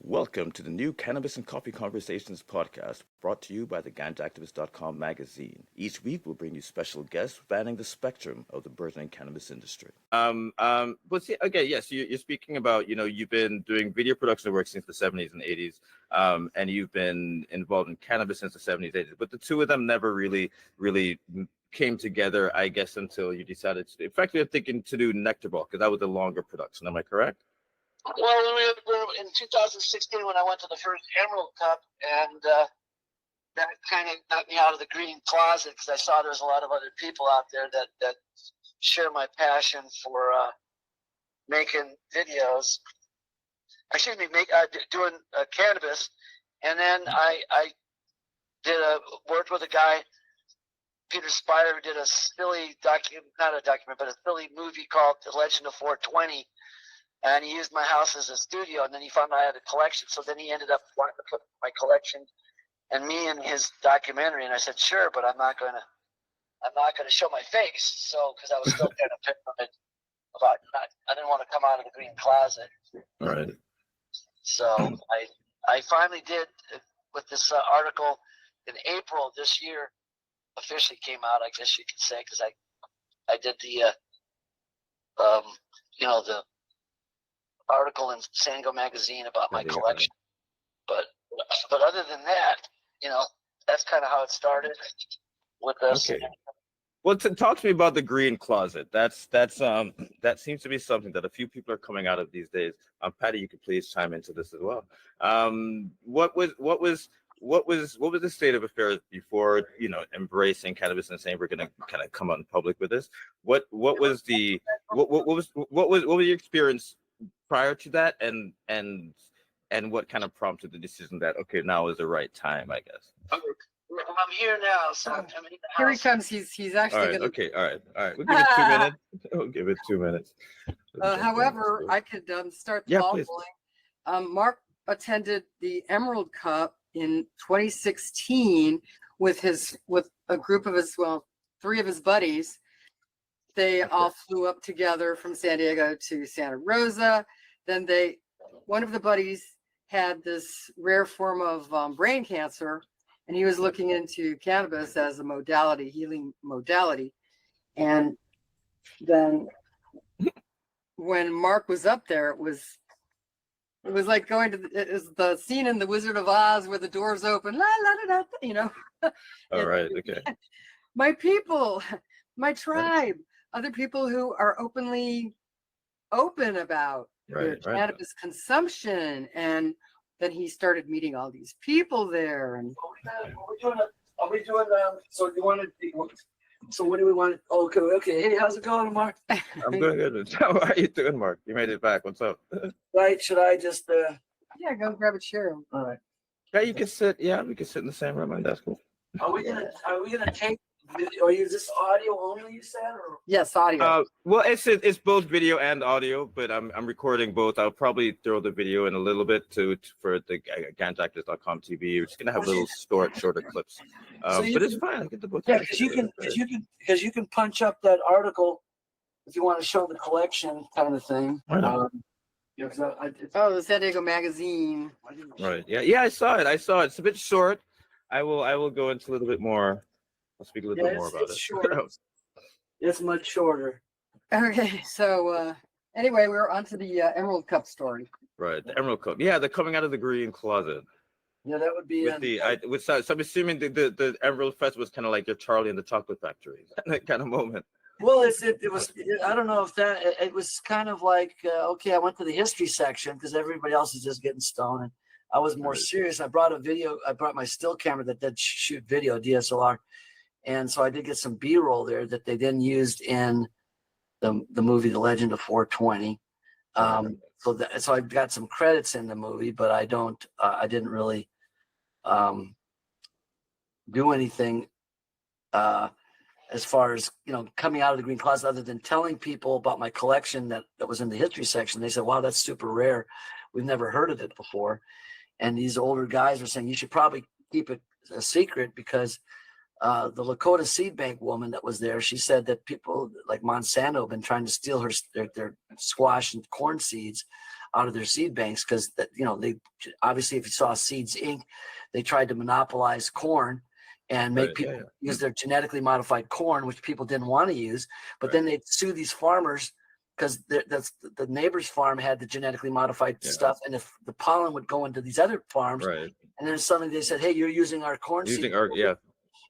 Welcome to the new Cannabis and Coffee Conversations podcast, brought to you by the ganjaactivist.com magazine. Each week, we'll bring you special guests spanning the spectrum of the burgeoning cannabis industry. But see, okay, yes, you're speaking about, you've been doing video production work since the 70s and 80s, and you've been involved in cannabis since the 70s, 80s, but the two of them never really came together, I guess, until you decided to. In fact, we were thinking to do Nectarball because that was a longer production. Am I correct? Well, we were in 2016 when I went to the first Emerald Cup, and that kind of got me out of the green closet because I saw there was a lot of other people out there that share my passion for making videos. Excuse me, doing cannabis, and then I worked with a guy, Peter Spire, who did a silly but a silly movie called The Legend of 420. And he used my house as a studio, and then he found I had a collection. So then he ended up wanting to put my collection and me in his documentary. And I said, sure, but I'm not gonna show my face. So because I was still kind of paranoid about I didn't want to come out of the green closet. All right. So I finally did with this article in April this year. Officially came out, I guess you could say, because I did the the article in San Diego magazine about my collection. But other than that, that's kind of how it started with us. Okay. Well, talk to me about the green closet. That seems to be something that a few people are coming out of these days. Patty, you could please chime into this as well. What was the state of affairs before embracing cannabis and saying we're going to kind of come out in public with this? What was your experience prior to that, and what kind of prompted the decision that now is the right time, I guess? I'm here now, so I'm in the house. Here he comes. He's actually all right. We'll give it 2 minutes. We'll give it 2 minutes. However, I could start the ball rolling. Mark attended the Emerald Cup in 2016 with a group of three of his buddies. They all flew up together from San Diego to Santa Rosa. Then one of the buddies had this rare form of brain cancer, and he was looking into cannabis as a healing modality. And then when Mark was up there, it was like going to the scene in The Wizard of Oz where the doors open, la la la la, All right, okay. My people, my tribe, other people who are open about their cannabis consumption, and then he started meeting all these people there. And are we doing? So you want to? So what do we want? Okay. Hey, how's it going, Mark? I'm good. How are you doing, Mark? You made it back. What's up? Right? Should I just? Yeah, go grab a chair. All right. Yeah, you can sit. Yeah, we can sit in the same room, and that's cool. Are we gonna take? Or is this audio only, you said? Or? Yes, audio. Well, it's both video and audio, but I'm recording both. I'll probably throw the video in a little bit for the ganjaactivist.com TV. We're just gonna have little shorter clips. But it's fine. I get the book. Yeah, because you can punch up that article if you want to show the collection kind of thing. The San Diego magazine. Right. Yeah. I saw it. It's a bit short. I will go into a little bit more. I'll speak a little bit more about it. Shorter. It's much shorter. Okay, so anyway, we're on to the Emerald Cup story. Right, the Emerald Cup. Yeah, they're coming out of the green closet. Yeah, that would be. So I'm assuming the Emerald Fest was kind of like your Charlie and the Chocolate Factory, that kind of moment. Well, it was. I don't know if it was kind of like I went to the history section because everybody else is just getting stoned, and I was more serious. I brought my still camera that did shoot video, DSLR. And so I did get some B-roll there that they then used in the movie The Legend of 420. So I got some credits in the movie, but I didn't really do anything as far as coming out of the green closet, other than telling people about my collection that was in the history section. They said, "Wow, that's super rare. We've never heard of it before." And these older guys were saying, "You should probably keep it a secret because." The Lakota seed bank woman that was there, she said that people like Monsanto have been trying to steal their squash and corn seeds out of their seed banks because they obviously, if you saw Seeds Inc., they tried to monopolize corn and make people use their genetically modified corn, which people didn't want to use. But then they'd sue these farmers because the neighbor's farm had the genetically modified stuff, and if the pollen would go into these other farms, and then suddenly they said, "Hey, you're using our corn seed."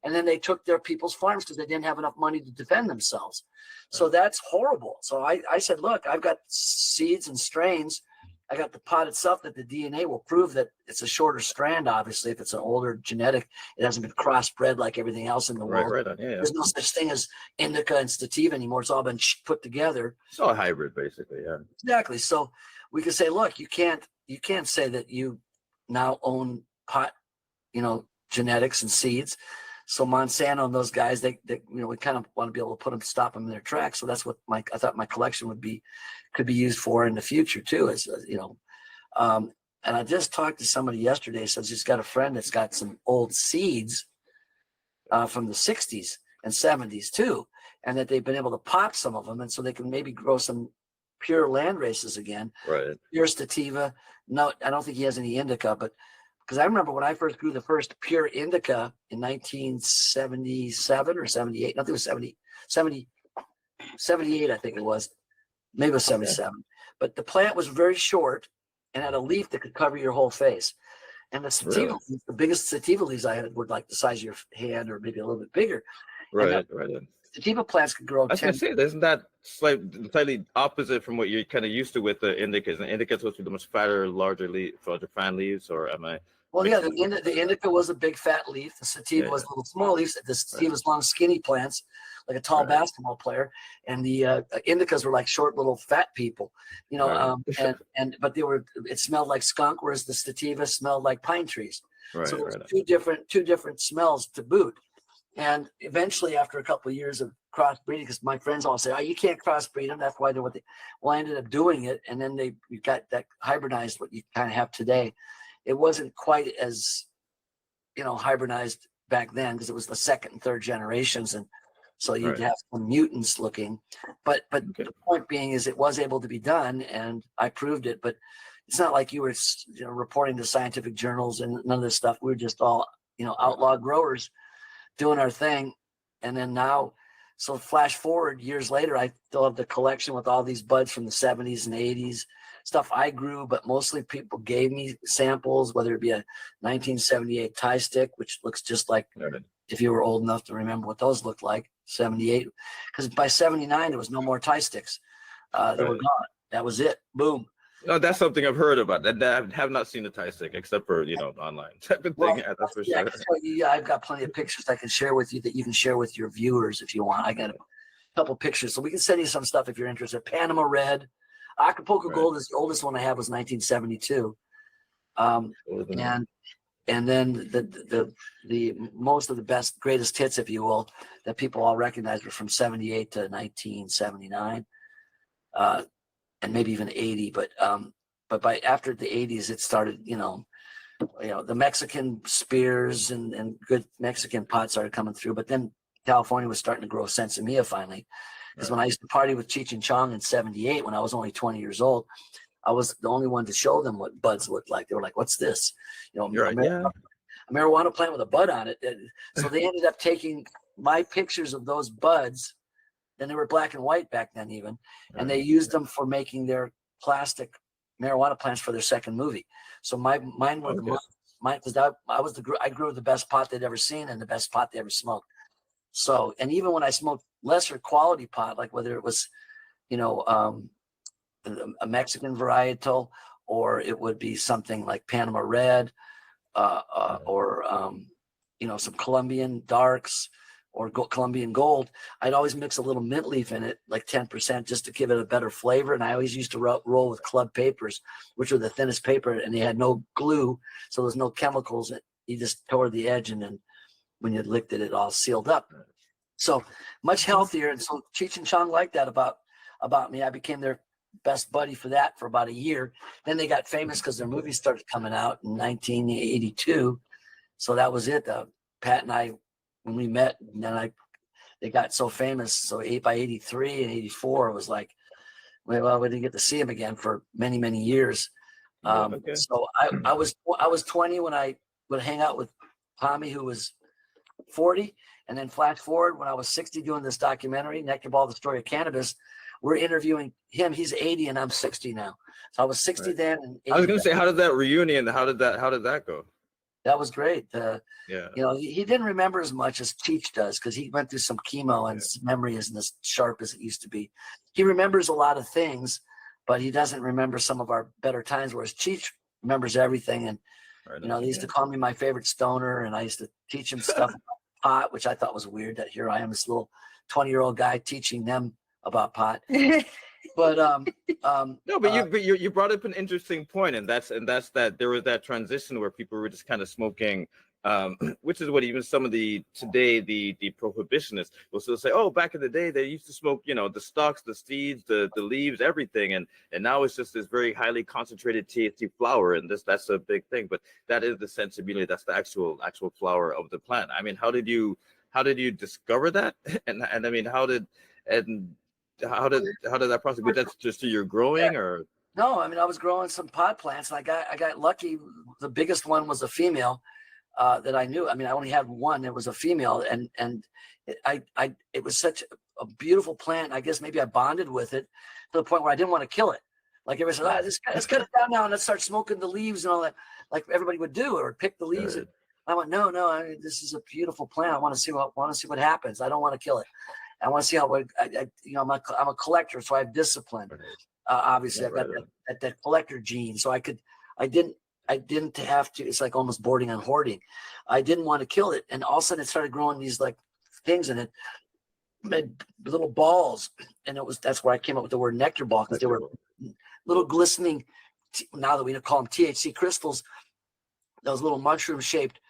And then they took their people's farms because they didn't have enough money to defend themselves. So that's horrible. So I said, look, I've got seeds and strains. I got the pot itself that the DNA will prove that it's a shorter strand, obviously, if it's an older genetic. It hasn't been crossbred like everything else in the world. There's no such thing as indica and sativa anymore. It's all been put together. It's all hybrid, basically, Exactly. So we could say, look, you can't say that you now own pot, genetics and seeds. So Monsanto and those guys, they we kind of want to be able to stop them in their tracks. So that's what I thought my collection could be used for in the future too. And I just talked to somebody yesterday. Says he's got a friend that's got some old seeds from the '60s and '70s too, and that they've been able to pop some of them, and so they can maybe grow some pure land races again. Pure sativa. No, I don't think he has any indica, but. Because I remember when I first grew the first pure indica in 1977 or 78. I think it was 78, I think it was. Maybe it was 77. But the plant was very short and had a leaf that could cover your whole face. And the sativa, the biggest sativa leaves I had were like the size of your hand or maybe a little bit bigger. Sativa plants could grow. I was going to say, isn't that slightly opposite from what you're kind of used to with the indicas? And indica is supposed to be the most fatter, larger fan leaves, or am I? Well, yeah, the indica was a big fat leaf. The sativa was little small leaves. The sativa was long, skinny plants, like a tall basketball player. And the indicas were like short, little fat people, but it smelled like skunk, whereas the sativa smelled like pine trees. So there's two different smells to boot. And eventually, after a couple of years of crossbreeding, because my friends all say, "Oh, you can't crossbreed them." That's why they're Well, I ended up doing it, and then you got that hybridized what you kind of have today. It wasn't quite as, hybridized back then because it was the second and third generations, and so you'd have some mutants looking. But the point being is, it was able to be done, and I proved it. But it's not like you were, reporting to scientific journals and none of this stuff. We were just all, outlaw growers doing our thing, and then now. So flash forward years later, I still have the collection with all these buds from the 70s and 80s, stuff I grew, but mostly people gave me samples, whether it be a 1978 tie stick, which looks just like, if you were old enough to remember what those looked like, 78. Because by 79, there was no more tie sticks. They were gone. That was it. Boom. No, that's something I've heard about. That I have not seen the tie stick except for online type of thing. That's for sure. I've got plenty of pictures I can share with you that you can share with your viewers if you want. I got a couple pictures, so we can send you some stuff if you're interested. Panama Red, Acapulco Gold is the oldest one I have, was 1972, and then the most of the greatest hits, if you will, that people all recognize were from 78 to 1979. And maybe even 80, but by after the 80s, it started, the Mexican spears and good Mexican pot started coming through. But then California was starting to grow Sensimilla finally. Because when I used to party with Cheech and Chong in 78, when I was only 20 years old, I was the only one to show them what buds looked like. They were like, "What's this?" A marijuana plant with a bud on it. So they ended up taking my pictures of those buds. Then they were black and white back then even, and they used them for making their plastic marijuana plants for their second movie. So mine were because I grew the best pot they'd ever seen and the best pot they ever smoked. So, and even when I smoked lesser quality pot, like whether it was, a Mexican varietal, or it would be something like Panama Red, or some Colombian darks, or Colombian Gold, I'd always mix a little mint leaf in it, like 10%, just to give it a better flavor. And I always used to roll with club papers, which were the thinnest paper, and they had no glue, so there's no chemicals. You just tore the edge, and then when you licked it, it all sealed up. So much healthier. And so Cheech and Chong liked that about me. I became their best buddy for about a year. Then they got famous because their movies started coming out in 1982. So that was it. Pat and I, when we met, and then they got so famous. So by 83 and 84, it was like well, we didn't get to see him again for many, many years. So I was 20 when I would hang out with Tommy, who was 40, and then flash forward when I was 60 doing this documentary, Nectarball, the Story of Cannabis. We're interviewing him. He's 80 and I'm 60 now. So I was 60 then. And 80 I was going to say, how did that reunion, how did that go? That was great. Yeah. You know, he didn't remember as much as Cheech does because he went through some chemo and his memory isn't as sharp as it used to be. He remembers a lot of things, but he doesn't remember some of our better times, whereas Cheech remembers everything. And, you know, they used to call me my favorite stoner, and I used to teach him stuff about pot, which I thought was weird that here I am, this little 20-year-old guy teaching them about pot. But no, but you brought up an interesting point, and that's that there was that transition where people were just kind of smoking, which is what even some of the prohibitionists will still say, oh, back in the day they used to smoke, you know, the stalks, the seeds, the leaves, everything, and now it's just this very highly concentrated THC flower, and that's a big thing. But that is the sensibility, that's the actual flower of the plant. I mean, how did you discover that? And I mean, how did that process? Was that just through your growing, or? No, I mean, I was growing some pot plants, and I got lucky. The biggest one was a female that I knew. I mean, I only had one. It was a female, and it was such a beautiful plant. I guess maybe I bonded with it to the point where I didn't want to kill it. Like everybody said, let's cut it down now and let's start smoking the leaves and all that, like everybody would do, or pick the leaves. Right. And I went, no, I mean, this is a beautiful plant. I want to see what happens. I don't want to kill it. I want to see how I'm a collector, so I have discipline. Obviously, I've got that collector gene, so I didn't have to. It's like almost bordering on hoarding. I didn't want to kill it, and all of a sudden it started growing these like things, and it made little balls, and that's where I came up with the word Nectarball, because they were little glistening. Now that we call them THC crystals, those little mushroom shaped.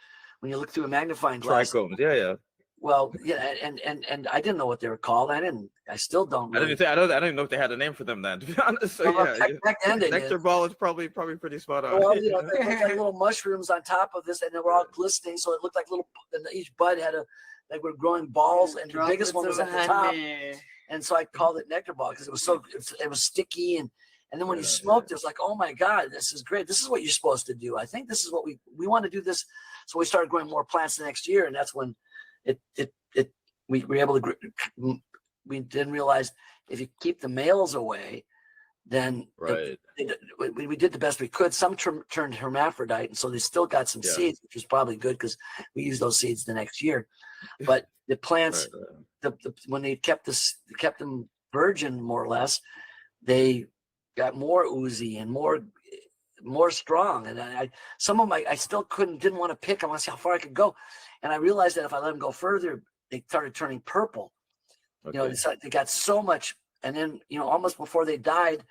When you look through a magnifying glass, trichomes, yeah. Well, yeah, and I didn't know what they were called. I still don't. Really. I don't even know if they had a name for them then, to be honest. So back then Nectarball is probably pretty spot on. Well, you know, they looked like little mushrooms on top of this, and they were all glistening, so it looked like little. And each bud had like were growing balls, and the biggest one was at the top. And so I called it Nectarball because it was sticky, and then when you smoked, it was like, oh my God, this is great. This is what you're supposed to do. I think this is what we want to do this. So we started growing more plants the next year, and that's when we were able to. We didn't realize if you keep the males away, then we did the best we could. Some turned hermaphrodite, and so they still got some seeds, which was probably good because we used those seeds the next year. But the plants, when they kept them virgin more or less, they got more oozy and more strong. And some of them I still didn't want to pick. I want to see how far I could go. And I realized that if I let them go further, they started turning purple. Okay. You know, they got so much, and then almost before they died,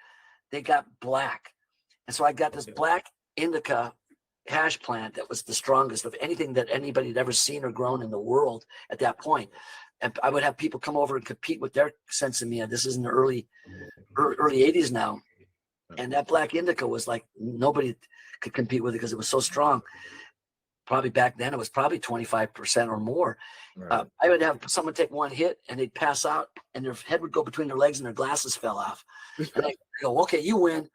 they got black. And so I got this black indica hash plant that was the strongest of anything that anybody had ever seen or grown in the world at that point. And I would have people come over and compete with their sensimilla. This is in the early 80s now. And that black indica was like nobody could compete with it because it was so strong. Probably back then it was probably 25% or more. Right. I would have someone take one hit and they'd pass out and their head would go between their legs and their glasses fell off. And I go, okay, you win.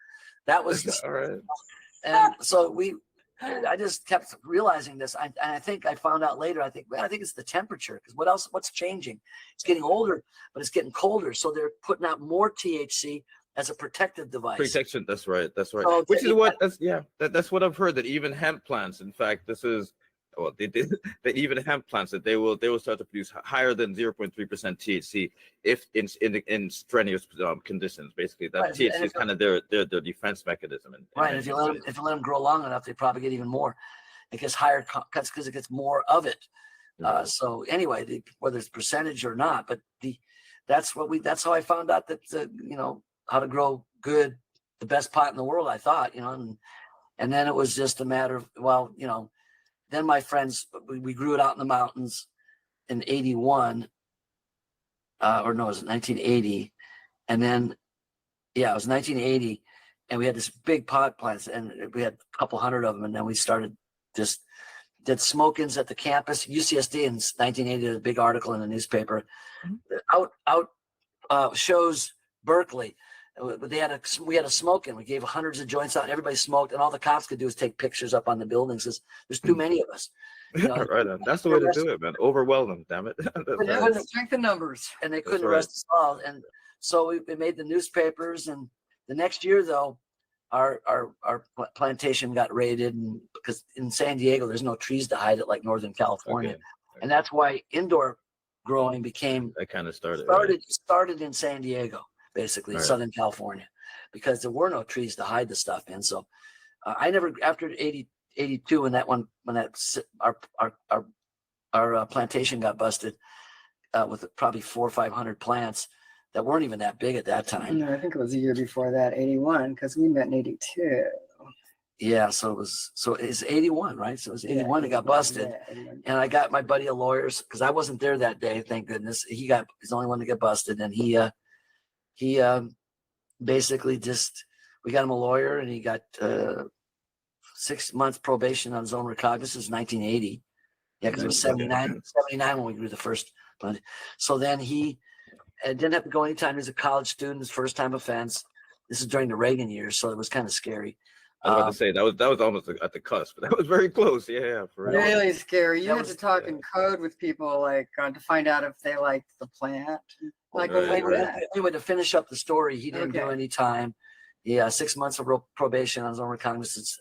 That was all right. And so I just kept realizing this. I think I found out later. I think it's the temperature, because what's changing? It's getting older, but it's getting colder. So they're putting out more THC as a protective device. Protection. That's right. So which is what that's what I've heard, that even hemp plants, in fact, that even hemp plants, that they will start to produce higher than 0.3% THC if in strenuous conditions. Basically, that THC is kind of their defense mechanism. Right. If you let them grow long enough, they probably get even more. It gets higher because it gets more of it. So anyway, whether it's percentage or not, but that's how I found out that how to grow the best pot in the world, I thought, and then it was just a matter of, then my friends, we grew it out in the mountains in 81, or no, it was 1980. And then, it was 1980. And we had this big pot plants, and we had a couple hundred of them. And then we started did smoke-ins at the campus. UCSD in 1980 did a big article in the newspaper. Out shows Berkeley. we had a smoke-in. We gave hundreds of joints out. Everybody smoked, and all the cops could do is take pictures up on the buildings. There's too many of us. You know, right on. That's the way to do it, man. Overwhelm them, damn it. Strength in numbers. And they couldn't arrest us all. And so we made the newspapers. And the next year, though, our plantation got raided, and because in San Diego there's no trees to hide it like Northern California, and that's why indoor growing became that kind of started in San Diego, basically Southern California, because there were no trees to hide the stuff in. So I never, after 82, when our plantation got busted with probably 400 or 500 plants that weren't even that big at that time. No, I think it was a year before that, 81, because we met in 82. Yeah, so it's 81, right? So it was 81 that got busted. And I got my buddy a lawyer, because I wasn't there that day, thank goodness. He's the only one to get busted. And he basically we got him a lawyer, and he got 6 months probation on his own recognizance, 1980. Yeah, because it was 79 when we grew the first plant. So then he didn't have to go anytime. He was a college student, his first time offense. This is during the Reagan years, so it was kind of scary. I was about to say that was almost at the cusp, but that was very close. Yeah, for real. Really scary. You had to talk in code with people, like to find out if they liked the plant. Like anyway, to finish up the story, he didn't do any time. Yeah, 6 months of probation on his own recognizance.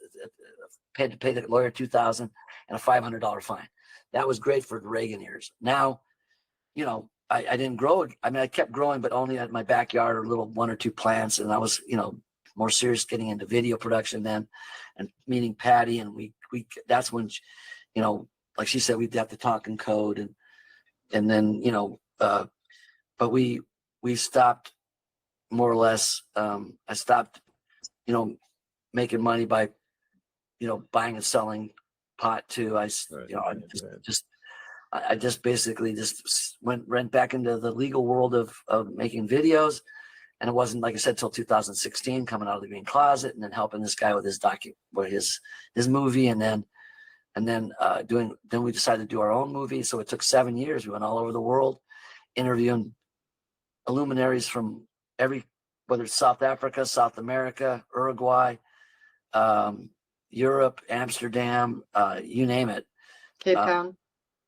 Had to pay the lawyer $2,000 and a $500 fine. That was great for the Reagan years. Now, you know, I didn't grow. I mean, I kept growing, but only at my backyard or little 1 or 2 plants. And I was, you know, more serious getting into video production then, and meeting Patty. And we that's when, you know, like she said, we'd have to talk in code, and then, you know, but we stopped more or less. I stopped, you know, making money by, you know, buying and selling pot too. I just basically went back into the legal world of making videos. And it wasn't, like I said, till 2016, coming out of the green closet, and then helping this guy with his movie, and then we decided to do our own movie. So it took 7 years. We went all over the world, interviewing luminaries from whether it's South Africa, South America, Uruguay, Europe, Amsterdam, you name it. Cape Town.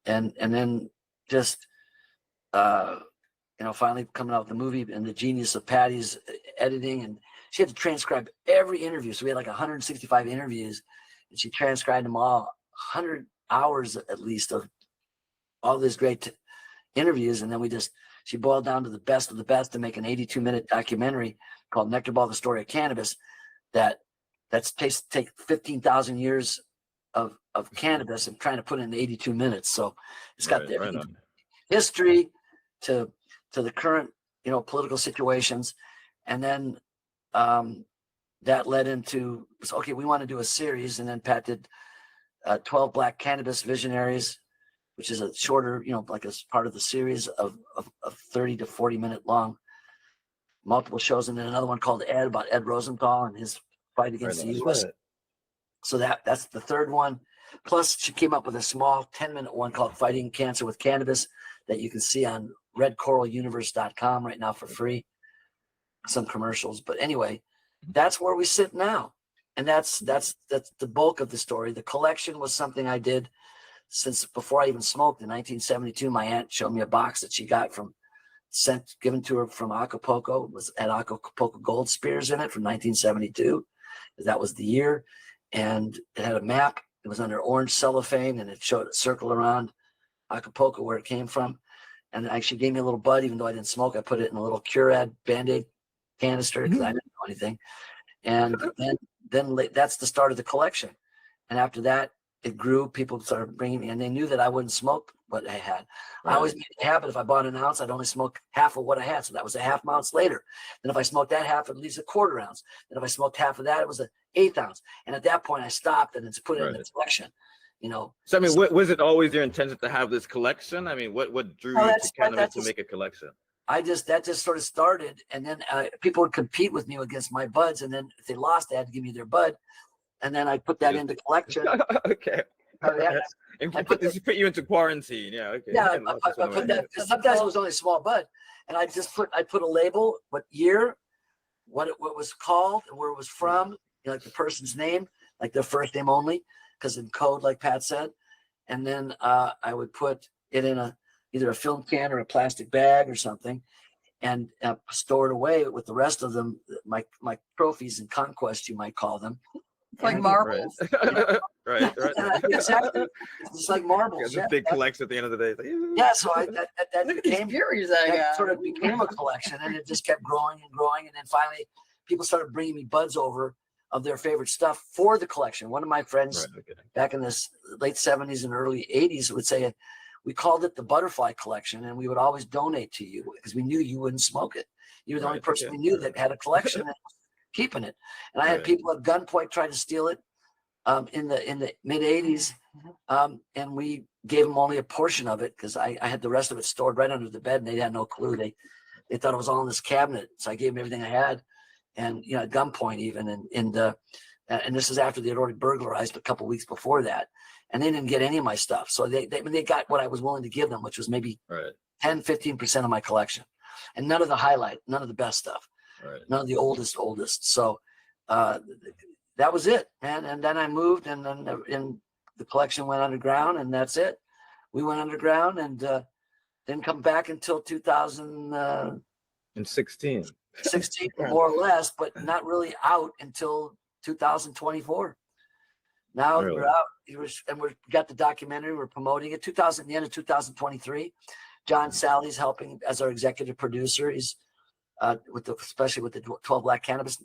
And then just you know, finally coming out with the movie, and the genius of Patty's editing, and she had to transcribe every interview. So we had like 165 interviews, and she transcribed them all, 100 hours at least of all these great interviews. And then she boiled down to the best of the best to make an 82-minute documentary called Nectarball: The Story of Cannabis. Take 15,000 years of cannabis and trying to put it in 82 minutes. So it's got the history to the current, you know, political situations. And then that led into, okay, we want to do a series. And then Pat did 12 Black Cannabis Visionaries, which is a shorter, you know, like as part of the series of 30 to 40 minute long, multiple shows. And then another one called Ed, about Ed Rosenthal and his fight against the U.S. So that's the third one. Plus, she came up with a small 10-minute one called Fighting Cancer with Cannabis that you can see on redcoraluniverse.com right now for free. Some commercials. But anyway, that's where we sit now. And that's the bulk of the story. The collection was something I did since before I even smoked. In 1972, my aunt showed me a box that she got given to her from Acapulco. It had Acapulco gold spears in it from 1972. That was the year. And it had a map. It was under orange cellophane, and it showed a circle around Acapulco where it came from. And actually gave me a little bud, even though I didn't smoke. I put it in a little Curad Band-Aid canister because I didn't know anything. And then that's the start of the collection. And after that, it grew. People started bringing me, and they knew that I wouldn't smoke what I had. Right. I always made it happen. If I bought an ounce, I'd only smoke half of what I had. So that was a half ounce later. Then if I smoked that half, it leaves a quarter ounce. Then if I smoked half of that, it was an 1/8 ounce. And at that point, I stopped and it's put it in the collection. You know. So I mean, was it always your intention to have this collection? I mean, what drew you to cannabis to make a collection? That just sort of started, and then people would compete with me against my buds, and then if they lost, they had to give me their bud, and then I put that into collection. Okay. I put you into quarantine. Yeah. Okay. Yeah, I put that. Sometimes it was only a small bud, and I put a label, what year, what it was called and where it was from, you know, like the person's name, like their first name only, because in code, like Pat said. And then I would put it in either a film can or a plastic bag or something, and store it away with the rest of them, my trophies and conquests, you might call them. It's like marbles. Right. Exactly. It's like marbles. Yeah, big collection at the end of the day. Yeah, so that became sort of became a collection, and it just kept growing and growing, and then finally people started bringing me buds over of their favorite stuff for the collection. One of my friends back in the late 70s and early 80s would say, we called it the butterfly collection, and we would always donate to you because we knew you wouldn't smoke it. You were the only person we knew that had a collection and was keeping it. And I had people at gunpoint try to steal it in the mid 80s, and we gave them only a portion of it because I had the rest of it stored right under the bed, and they had no clue. They thought it was all in this cabinet, so I gave them everything I had, and at gunpoint even, and this is after they had already burglarized a couple weeks before that, and they didn't get any of my stuff. So they got what I was willing to give them, which was maybe 10-15% of my collection, and none of the highlight, none of the best stuff, none of the oldest. So that was it, man. And then I moved, and then the collection went underground, and that's it. We went underground, and didn't come back until 2016, more or less, but not really out until 2024. Now we're out, and we got the documentary. We're promoting it. The end of 2023. John Sally's helping as our executive producer. He's especially with the 12 Black Cannabis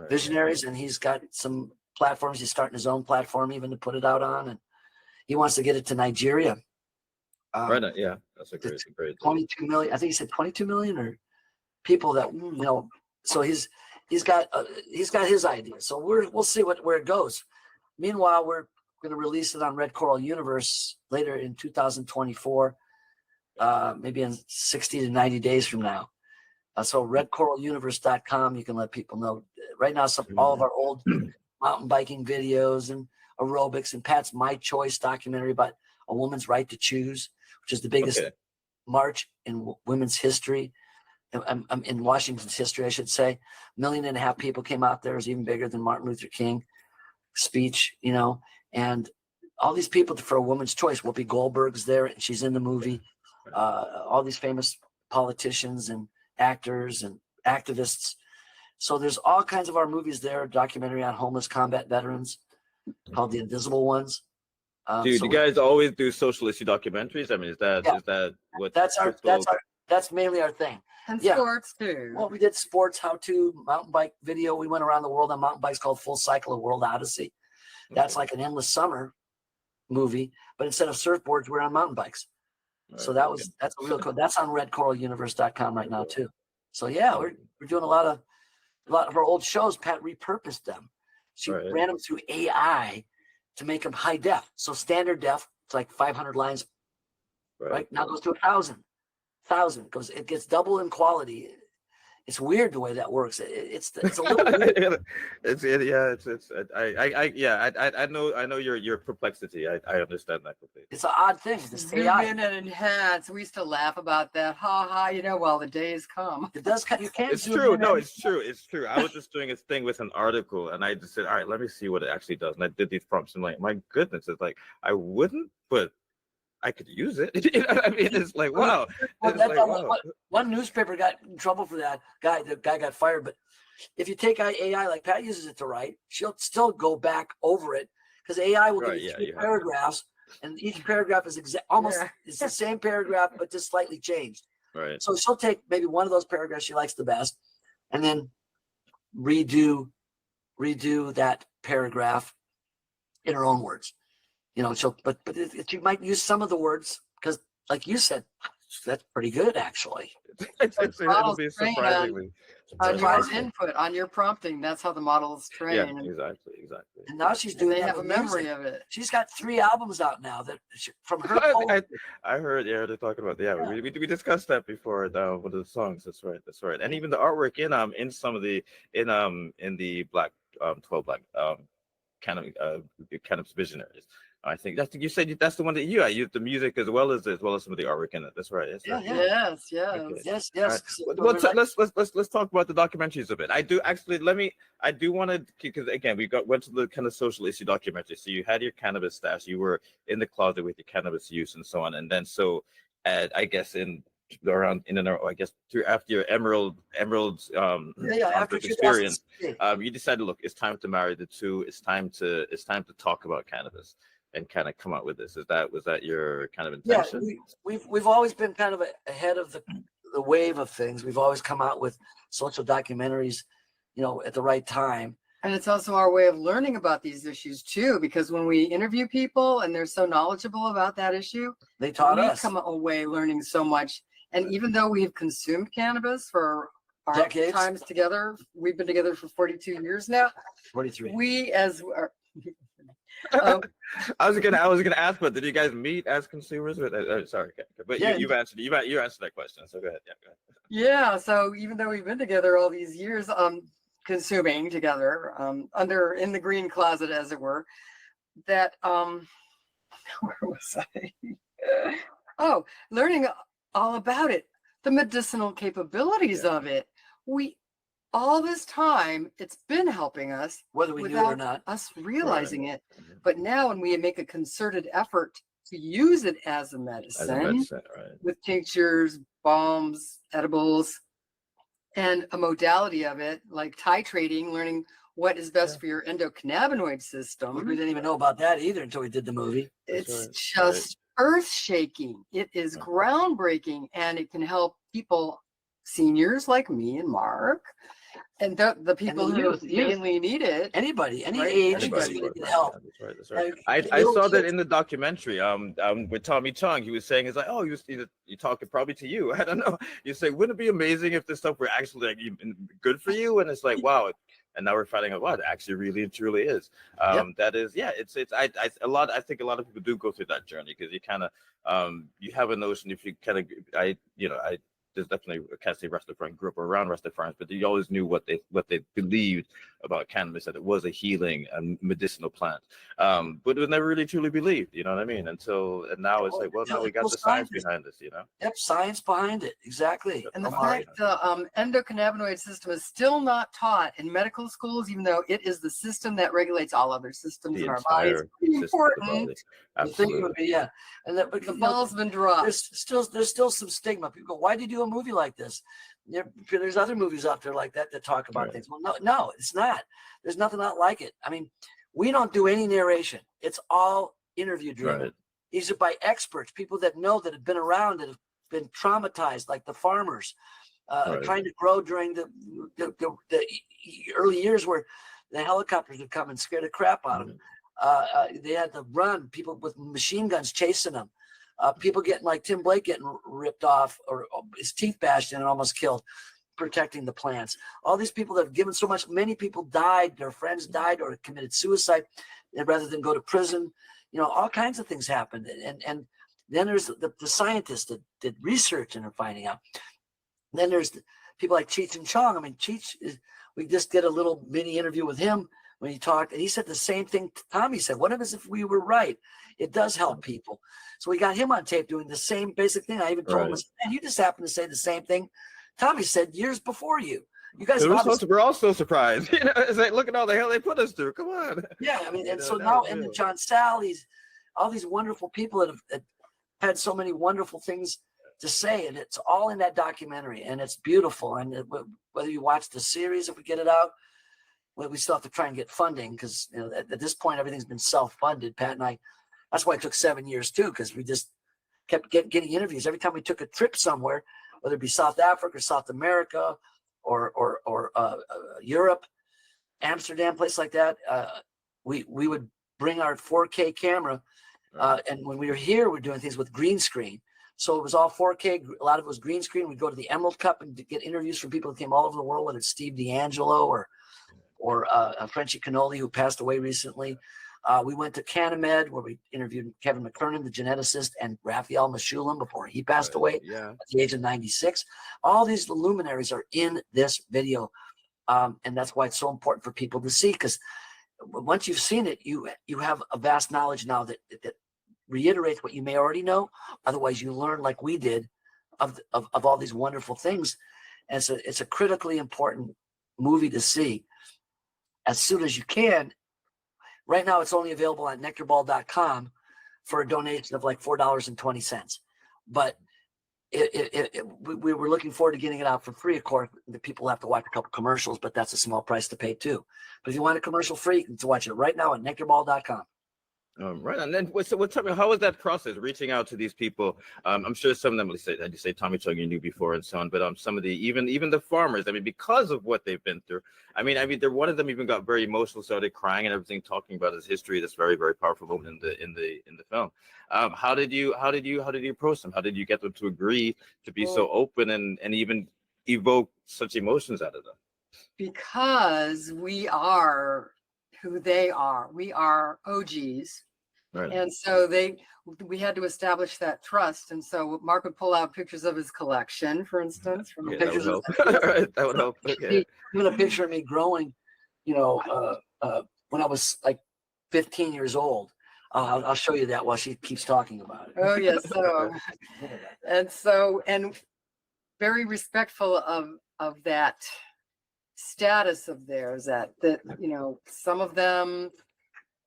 Visionaries, and he's got some platforms. He's starting his own platform even to put it out on, and he wants to get it to Nigeria. Yeah, that's a great 22 million. I think he said 22 million or people that So he's got his idea. So we'll see where it goes. Meanwhile, we're going to release it on Red Coral Universe later in 2024, maybe in 60 to 90 days from now. So redcoraluniverse.com, you can let people know. Right now, all of our old mountain biking videos and aerobics and Pat's My Choice documentary about a woman's right to choose, which is the biggest march in women's history, in Washington's history, I should say. 1.5 million people came out there. It was even bigger than Martin Luther King speech, and all these people for a woman's choice. Whoopi Goldberg's there, and she's in the movie. All these famous politicians and actors and activists. So there's all kinds of our movies there. A documentary on homeless combat veterans called The Invisible Ones. Do you guys always do social issue documentaries? I mean, is that what that's mainly our thing. And sports too. Well, we did sports, how-to, mountain bike video. We went around the world on mountain bikes called Full Cycle, A World Odyssey. That's like an endless summer movie, but instead of surfboards, we're on mountain bikes. So that's a real cool. That's on redcoraluniverse.com right now too. So yeah, we're doing a lot of our old shows. Pat repurposed them. She ran them through AI to make them high def. So standard def, it's like 500 lines. Right now goes to 1,000. It gets double in quality. It's weird the way that works. It's a little weird. I know your perplexity. I understand that completely. It's an odd thing. This AI. Zoom in and enhance. We used to laugh about that. Ha ha. While the days come. It does. You can't. It's true. No, it's true. It's true. I was just doing a thing with an article, and I just said, all right, let me see what it actually does. And I did these prompts, and like, my goodness, it's like I wouldn't, but I could use it. You know what I mean? It's like, wow. One newspaper got in trouble for that guy. The guy got fired. But if you take AI, like Pat uses it to write, she'll still go back over it because AI will give you 3 paragraphs, and each paragraph is it's the same paragraph, but just slightly changed. Right. So she'll take maybe one of those paragraphs she likes the best, and then redo that paragraph in her own words. But you might use some of the words because, like you said, that's pretty good actually. It'll be surprisingly. On your input, on your prompting, that's how the model is trained. Yeah, exactly. And now she's doing. They have a memory of it. She's got 3 albums out now from her. I heard. Yeah, they're talking about. Yeah, we discussed that before. With the songs. That's right. And even the artwork in some of the in the Black 12 Black Cannabis Visionaries. I think you said that's the one that you used the music as well as some of the artwork in it. That's right. That's right. Yes, Okay. yes. Yes. Right. Well, let's talk about the documentaries a bit. I do want to, because again went to the kind of social issue documentary. So you had your cannabis stash, you were in the closet with your cannabis use and so on, and then I guess I guess after your emerald after experience, 2016. you decided, look, it's time to marry the two. It's time to talk about cannabis and kind of come out with this. Was that your kind of intention? Yeah, we've always been kind of ahead of the wave of things. We've always come out with social documentaries, at the right time. And it's also our way of learning about these issues too, because when we interview people and they're so knowledgeable about that issue, they taught us. We come away learning so much. And even though we've consumed cannabis for our decades, times together, we've been together for 42 years now. 43. We as are. I was gonna ask, but did you guys meet as consumers? Sorry, but yeah, you answered that question. So go ahead. Yeah, go ahead. Yeah. So even though we've been together all these years, consuming together, in the green closet, as it were, that where was I? Learning all about it, the medicinal capabilities of it. All this time, it's been helping us, whether we knew it or not, us realizing it. But now, when we make a concerted effort to use it as a medicine, with tinctures, balms, edibles, and a modality of it, like titrating, learning what is best for your endocannabinoid system. We didn't even know about that either until we did the movie. It's just earth-shaking. It is groundbreaking, and it can help people, seniors like me and Mark, and the people who mainly need it. Anybody, any age, anybody can help. That's right. I saw that in the documentary. With Tommy Chung, he was saying, it's like, oh, you talking probably to you. I don't know. You say, wouldn't it be amazing if this stuff were actually like good for you? And it's like, wow. And now we're finding out, wow, it actually really and truly is. That is, I think a lot of people do go through that journey, because you kind of, you have a notion, if you kind of, there's definitely, I can't say Rastafarian grew up around Rastafarians, but they always knew what they believed about cannabis, that it was a healing and medicinal plant. But it was never really truly believed, you know what I mean? And now it's like, well, now we got the science behind this, Yep, science behind it, exactly. And the fact the endocannabinoid system is still not taught in medical schools, even though it is the system that regulates all other systems in our bodies. Pretty important. The thing would be, and that, but the ball's been dropped. There's still some stigma. People go, why do you do a movie like this? There's other movies out there like that talk about things. Well, no, it's not. There's nothing like it. I mean, we don't do any narration. It's all interview driven. These are by experts, people that know, that have been around, that have been traumatized, like the farmers trying to grow during the early years where the helicopters would come and scare the crap out of them. They had to run, people with machine guns chasing them. People getting, like Tim Blake, getting ripped off or his teeth bashed in and almost killed, protecting the plants. All these people that have given so much, many people died, their friends died or committed suicide rather than go to prison. All kinds of things happened. And then there's the scientists that did research and are finding out. And then there's people like Cheech and Chong. I mean, Cheech, we just did a little mini interview with him when he talked, and he said the same thing Tommy said. What if we were right? It does help people. So we got him on tape doing the same basic thing. I even told him, man, you just happened to say the same thing Tommy said years before you. You guys we're all so surprised. It's like, look at all the hell they put us through. Come on. Yeah, I mean, and so now, and then John Sal, all these wonderful people that have had so many wonderful things to say, and it's all in that documentary, and it's beautiful. And whether you watch the series, if we get it out, we still have to try and get funding, because at this point everything's been self-funded. Pat and I, that's why it took 7 years too, because we just kept getting interviews every time we took a trip somewhere, whether it be South Africa, South America, or Europe, Amsterdam, place like that. We would bring our 4K camera, and when we were here, we're doing things with green screen. So it was all 4K. A lot of it was green screen. We'd go to the Emerald Cup and get interviews from people that came all over the world, whether it's Steve D'Angelo or Frenchie Cannoli, who passed away recently. We went to Cannabis, where we interviewed Kevin McKernan, the geneticist, and Raphael Meshulam before he passed away at the age of 96. All these luminaries are in this video. And that's why it's so important for people to see, because once you've seen it, you have a vast knowledge now that reiterates what you may already know. Otherwise, you learn like we did of all these wonderful things. And so it's a critically important movie to see as soon as you can. Right now, it's only available on nectarball.com for a donation of like $4.20. But we were looking forward to getting it out for free. Of course, the people have to watch a couple commercials, but that's a small price to pay too. But if you want a commercial free, you can watch it right now at nectarball.com. Right. And then how was that process reaching out to these people? I'm sure some of them, like you say Tommy Chong you knew before and so on, but some of the even the farmers, I mean, because of what they've been through, I mean one of them even got very emotional, started crying and everything, talking about his history. That's very, very powerful moment in the film. How did you approach them? How did you get them to agree to be so open and even evoke such emotions out of them? Because we are who they are. We are OGs. Right. And so we had to establish that trust. And so Mark would pull out pictures of his collection, for instance, from the pictures of that would help. Okay. Even a picture of me growing, when I was like 15 years old. I'll show you that while she keeps talking about it. Oh yes. And very respectful of that status of theirs, that some of them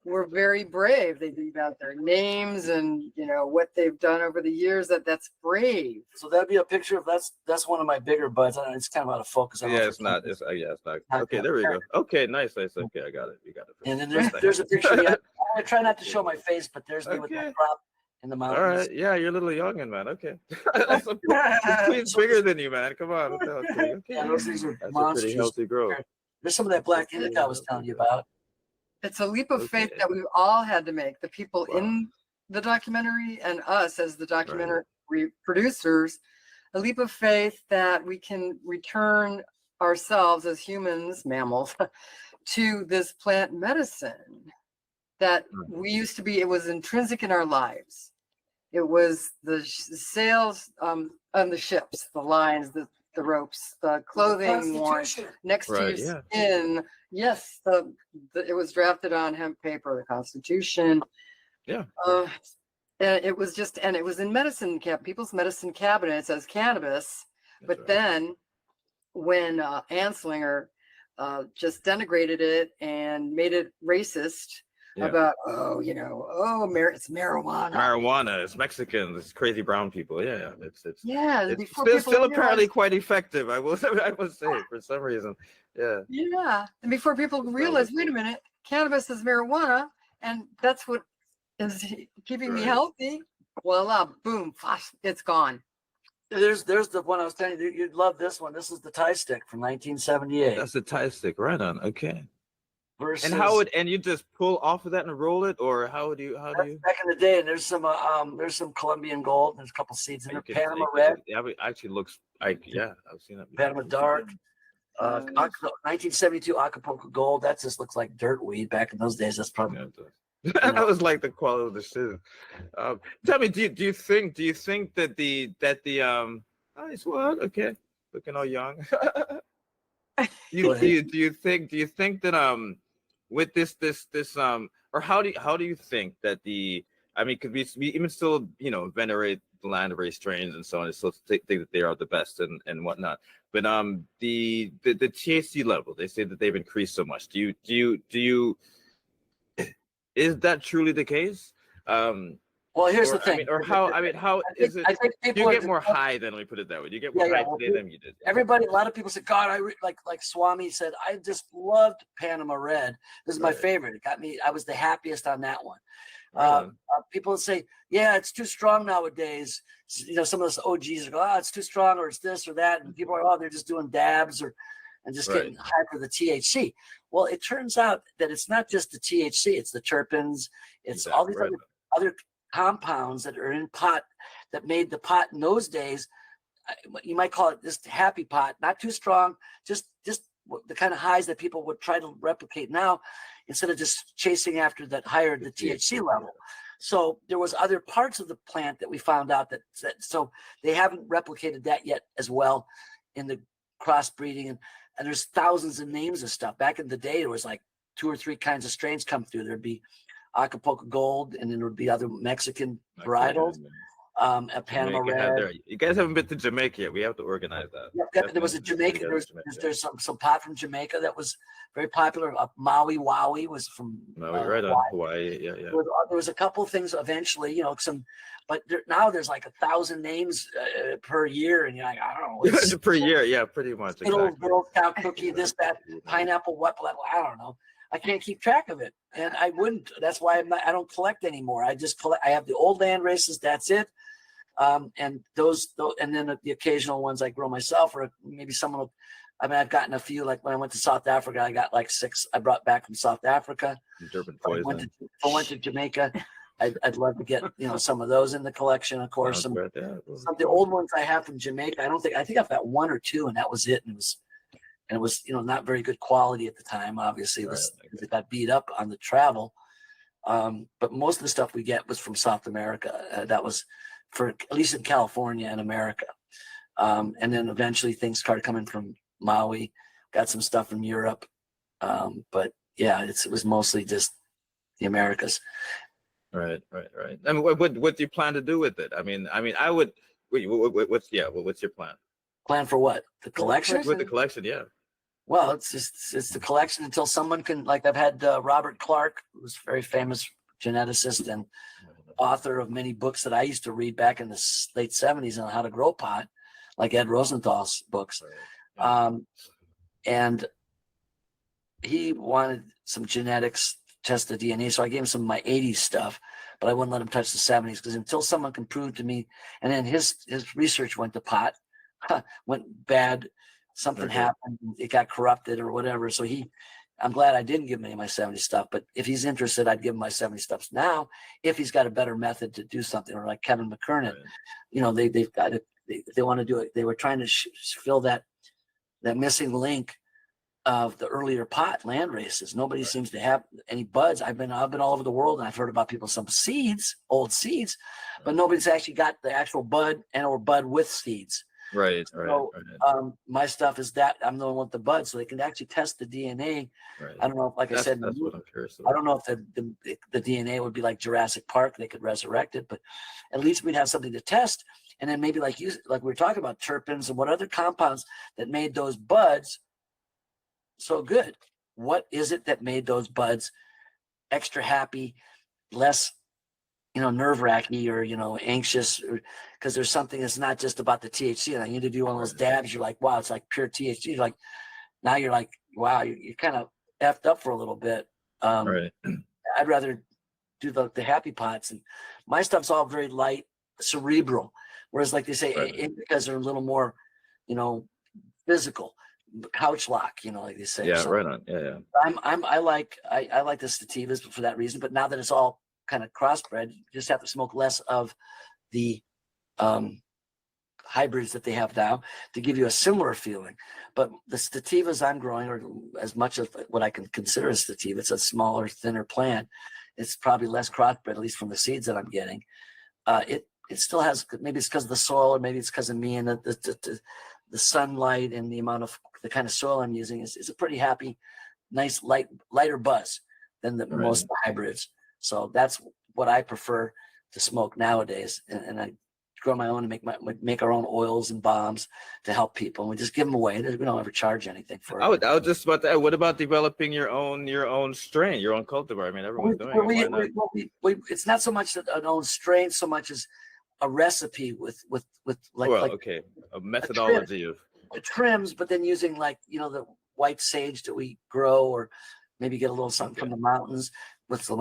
were very brave. They leave out their names and what they've done over the years. That's brave. So that'd be a picture of that's one of my bigger buds. I don't know, it's kind of out of focus. It's not. Okay, there we go. Okay, nice. Okay, I got it. You got it. And then there's a picture. Yeah, I try not to show my face, but there's me with my prop in the mountains. All right, yeah, you're a little youngin', man. Okay, the queen's bigger than you, man. Come on. Okay. Yeah, those things are that's monsters. A pretty healthy growth. There's some of that black indica I was telling you about. It's a leap of faith that we all had to make, the people in the documentary and us as the documentary producers, a leap of faith that we can return ourselves as humans, mammals, to this plant medicine that we used to be. It was intrinsic in our lives. It was the sails on the ships, the lines, the ropes, the clothing worn next to your skin. Yes, it was drafted on hemp paper, the Constitution. Yeah. And it was in medicine people's medicine cabinets as cannabis. But then when Anslinger just denigrated it and made it racist about it's marijuana. It's Mexican. It's crazy brown people. It's still apparently quite effective. I will say for some reason. Yeah. And before people realize, wait a minute, cannabis is marijuana, and that's what is keeping me healthy. Voila, boom, it's gone. There's the one I was telling you. You'd love this one. This is the Thai stick from 1978. That's the Thai stick, right on. Okay. Versus, and you just pull off of that and roll it, or how do you back in the day? And there's some Colombian gold. There's a couple seeds in there. Panama red. Yeah, it actually looks I've seen that. Panama dark. 1972 Acapulco gold. That just looks like dirt weed back in those days. That's probably that was like the quality of the shit. Tell me, do you think that the nice one? Okay, looking all young. do you think that with this or how do you think that could we even still venerate the land of race strains and so on, and still think that they are the best and whatnot, but the THC level, they say that they've increased so much. Do you is that truly the case? Well, here's the thing. How is it? Do you get more high than, let me put it that way? Do you get more high today than you did? Everybody, a lot of people say, God, like Swami said, I just loved Panama Red. This is my favorite. It got me. I was the happiest on that one. People say, yeah, it's too strong nowadays. Some of those OGs go, it's too strong, or it's this or that, and people are, they're just doing dabs and just getting high for the THC. Well, it turns out that it's not just the THC; it's the terpenes, it's all these other compounds that are in pot that made the pot in those days. You might call it just happy pot, not too strong, just the kind of highs that people would try to replicate now, instead of just chasing after that higher the THC level. So there was other parts of the plant that we found out that so they haven't replicated that yet as well in the crossbreeding, and there's thousands of names of stuff. Back in the day, it was like 2 or 3 kinds of strains come through. There'd be Acapulco Gold, and then there would be other Mexican varietals. A Panama Red. You guys haven't been to Jamaica yet. We have to organize that. Yeah, there was a Jamaica. There's some pot from Jamaica that was very popular. Maui Wowie was from right on Hawaii. Yeah. There was a couple of things eventually, but now there's like 1,000 names per year, and you're like, I don't know. Per year, yeah, pretty much. Little Girl Scout cookie, this, that, pineapple, what, I don't know. I can't keep track of it, and I wouldn't. That's why I don't collect anymore. I just collect. I have the old land races. That's it. And those, and then the occasional ones I grow myself, or maybe someone will. I mean, I've gotten a few. Like when I went to South Africa, I got like 6 I brought back from South Africa. Durban If I went to Jamaica, I'd love to get some of those in the collection. Of course, some of the old ones I have from Jamaica. I think I've got 1 or 2, and that was it. And it was not very good quality at the time. Obviously, it got beat up on the travel. But most of the stuff we get was from South America. That was for at least in California and America. And then eventually things started coming from Maui. Got some stuff from Europe. But yeah, it was mostly just the Americas. Right. I mean, what do you plan to do with it? I mean, I would. What's your plan? Plan for what? The collection? With the collection, yeah. Well, it's the collection until someone can, like I've had Robert Clark, who's a very famous geneticist and author of many books that I used to read back in the late 70s on how to grow pot, like Ed Rosenthal's books. And he wanted some genetics, test the DNA. So I gave him some of my 80s stuff, but I wouldn't let him touch the 70s because until someone can prove to me, and then his research went to pot, went bad. Something happened, it got corrupted or whatever. So I'm glad I didn't give him any of my 70 stuff, but if he's interested, I'd give him my 70 stuffs now, if he's got a better method to do something, or like Kevin McKernan, they've got it. They want to do it. They were trying to fill that missing link of the earlier pot land races. Nobody seems to have any buds. I've been all over the world, and I've heard about some seeds, old seeds, but nobody's actually got the actual bud or bud with seeds. Right. My stuff is that I'm the one with the bud, so they can actually test the DNA. Right. I don't know if, like I said, that's what I'm curious about. I don't know if the DNA would be like Jurassic Park; they could resurrect it, but at least we'd have something to test. And then maybe like we were talking about terpenes and what other compounds that made those buds so good. What is it that made those buds extra happy, less nerve-wracking or anxious, because there's something that's not just about the THC. And you need to do one of those dabs. You're like, wow, it's like pure THC. You're like, now you're like, wow, you're kind of effed up for a little bit. I'd rather do the happy pots, and my stuff's all very light, cerebral. Whereas, like they say, indicas are a little more, physical, couch lock. Like they say. Yeah, so right on. Yeah. I like the sativas for that reason. But now that it's all kind of crossbred, you just have to smoke less of the hybrids that they have now to give you a similar feeling. But the sativas I'm growing are as much of what I can consider a sativa. It's a smaller, thinner plant. It's probably less crossbred, at least from the seeds that I'm getting. It still has, maybe it's because of the soil, or maybe it's because of me and the sunlight and the amount of the kind of soil I'm using is a pretty happy, nice, lighter buzz than most of the hybrids. So that's what I prefer to smoke nowadays. And I grow my own and make our own oils and bombs to help people. And we just give them away. We don't ever charge anything for it. I was just about to. What about developing your own strain, your own cultivar? I mean, everyone's doing it. It's not so much an own strain, so much as a recipe with a methodology of trims, but then using the white sage that we grow, or maybe get a little something from the mountains with some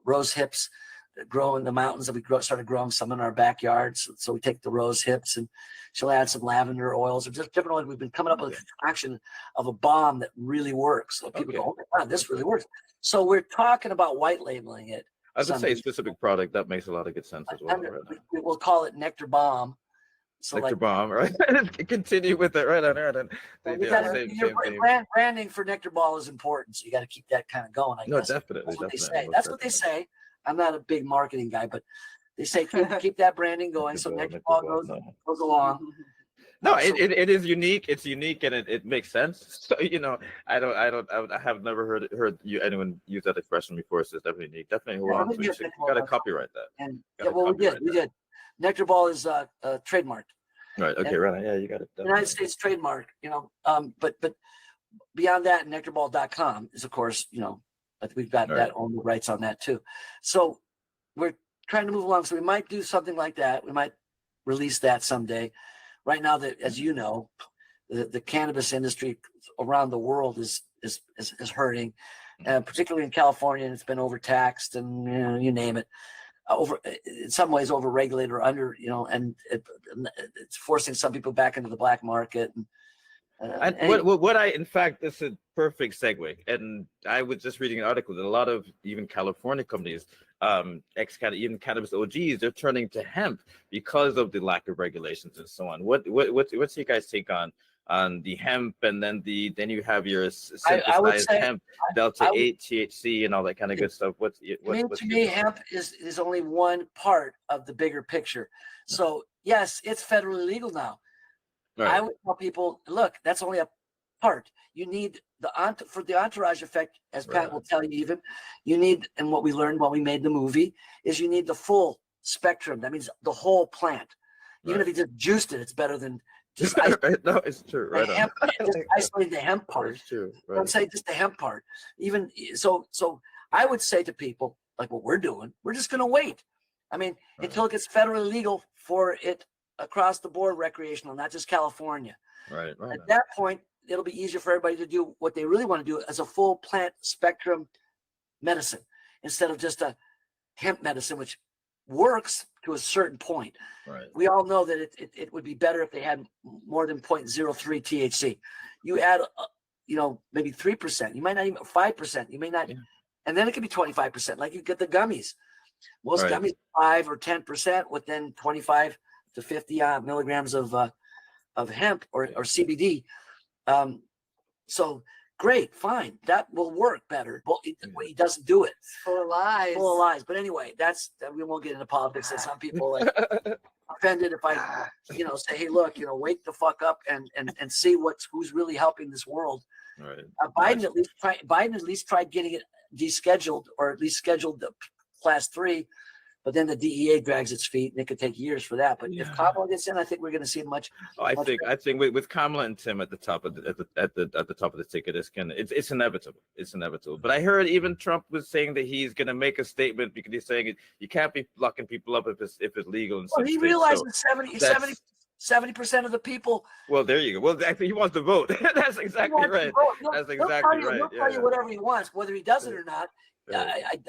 rose hips that grow in the mountains that we started growing some in our backyards. So we take the rose hips, and she'll add some lavender oils, or just different oils. We've been coming up with a concoction of a balm that really works. So people go, oh my God, this really works. So we're talking about white labeling it. I would say a specific product that makes a lot of good sense as well. We'll call it Nectarball. So Nectarball, right? Continue with it, right on there. Branding for Nectarball is important, so you got to keep that kind of going. I guess. Definitely. That's what they say. That's what they say. I'm not a big marketing guy, but they say keep that branding going, so Nectarball goes along. No, it is unique. It's unique, and it makes sense. So I have never heard anyone use that expression before. So it's definitely unique. Definitely hold on to it. You got to copyright that. And we did. Nectarball is trademarked. Right. Okay. Right. Yeah, you got it. United States trademark. But beyond that, nectarball.com is, of course, we've got that own rights on that too. So we're trying to move along. So we might do something like that. We might release that someday. Right now, that, as you know, the cannabis industry around the world is hurting, particularly in California. It's been overtaxed, and you name it, in some ways overregulated or under, and it's forcing some people back into the black market. In fact, this is a perfect segue. And I was just reading an article that a lot of even California companies, even cannabis OGs, they're turning to hemp because of the lack of regulations and so on. What's your guys' take on the hemp, and then you have your synthesized hemp, Delta 8 THC, and all that kind of good stuff? To me, hemp is only one part of the bigger picture. So yes, it's federally legal now. Right. I would tell people, look, that's only a part. You need for the entourage effect, as Pat will tell you, even you need, and what we learned while we made the movie is you need the full spectrum. That means the whole plant. Even if you just juiced it, it's better than just no, it's true. Right. Hemp, just isolate the hemp part. It's true. Right. Don't say just the hemp part. Even so, I would say to people like what we're doing, we're just going to wait. I mean, until it gets federally legal for it across the board, recreational, not just California. Right. At that point, it'll be easier for everybody to do what they really want to do as a full plant spectrum medicine instead of just a hemp medicine, which works to a certain point. Right. We all know that it would be better if they had more than 0.03 THC. You add, maybe 3%. You might not even 5%. You may not, and then it could be 25%. Like you get the gummies. Most gummies 5 or 10% with then 25 to 50 milligrams of hemp or CBD. So great, fine, that will work better. But he doesn't do it. Full of lies. Full of lies. But anyway, we won't get into politics. And some people like offended if I, say, hey, look, wake the fuck up and see who's really helping this world. Right. Biden at least tried getting it descheduled, or at least scheduled the class 3. But then the DEA drags its feet, and it could take years for that. But if Kamala gets in, I think we're going to see much. I think with Kamala and Tim at the top of the top of the ticket, it's inevitable. It's inevitable. But I heard even Trump was saying that he's going to make a statement because he's saying you can't be locking people up if it's legal. And he realizes 70% of the people. Well, there you go. Well, actually, he wants to vote. That's exactly right. That's exactly right. He'll tell you whatever he wants, whether he does it or not. I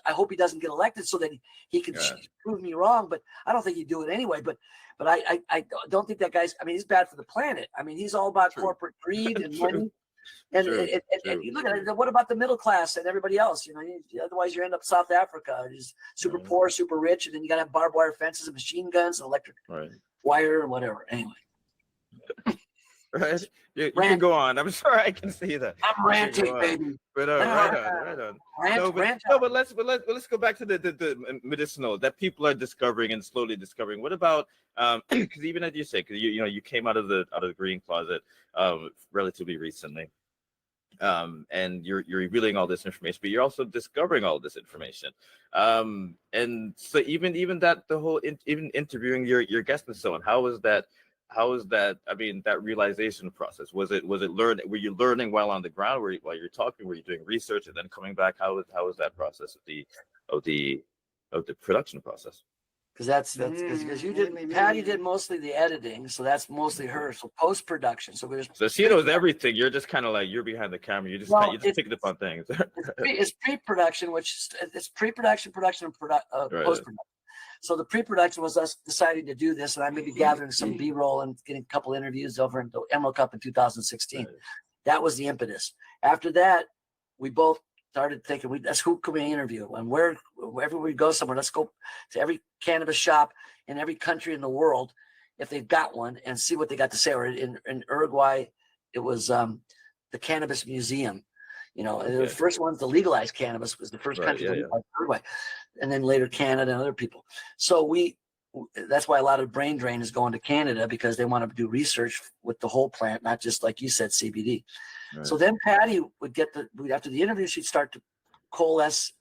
hope he doesn't get elected so that he can prove me wrong, but I don't think he'd do it anyway. But I don't think that guy's. I mean, he's bad for the planet. I mean, he's all about corporate greed and money. And you look at it. What about the middle class and everybody else? Otherwise you end up South Africa, just super poor, super rich, and then you got to have barbed wire fences and machine guns and electric wire and whatever. Anyway. Right, you can go on. I'm sorry, I can see that. I'm ranting, baby. Right on. But let's go back to the medicinal that people are discovering and slowly discovering. What about because even as you say, because you came out of the green closet relatively recently, and you're revealing all this information, but you're also discovering all this information, and so even that the whole even interviewing your guests and so on. How was that? I mean, that realization process, was it learned? Were you learning while on the ground? While you're talking, were you doing research and then coming back? How was that process of the production process? Because Patty did mostly the editing, so that's mostly her. So post production, so she knows everything. You're just kind of like you're behind the camera. You just picking up on things. It's pre-production, which it's pre-production, production, and post-production. So the pre-production was us deciding to do this, and I may be gathering some B-roll and getting a couple interviews over in the Emerald Cup in 2016. Right. That was the impetus. After that, we both started thinking, who can we interview? And wherever we go somewhere, let's go to every cannabis shop in every country in the world, if they've got one, and see what they got to say. Or in Uruguay, it was the Cannabis Museum. The first ones to legalize cannabis was the first country to legalize Uruguay, and then later Canada and other people. So we that's why a lot of brain drain is going to Canada, because they want to do research with the whole plant, not just like you said, CBD. Right. So then Patty would after the interview, she'd start to coalesce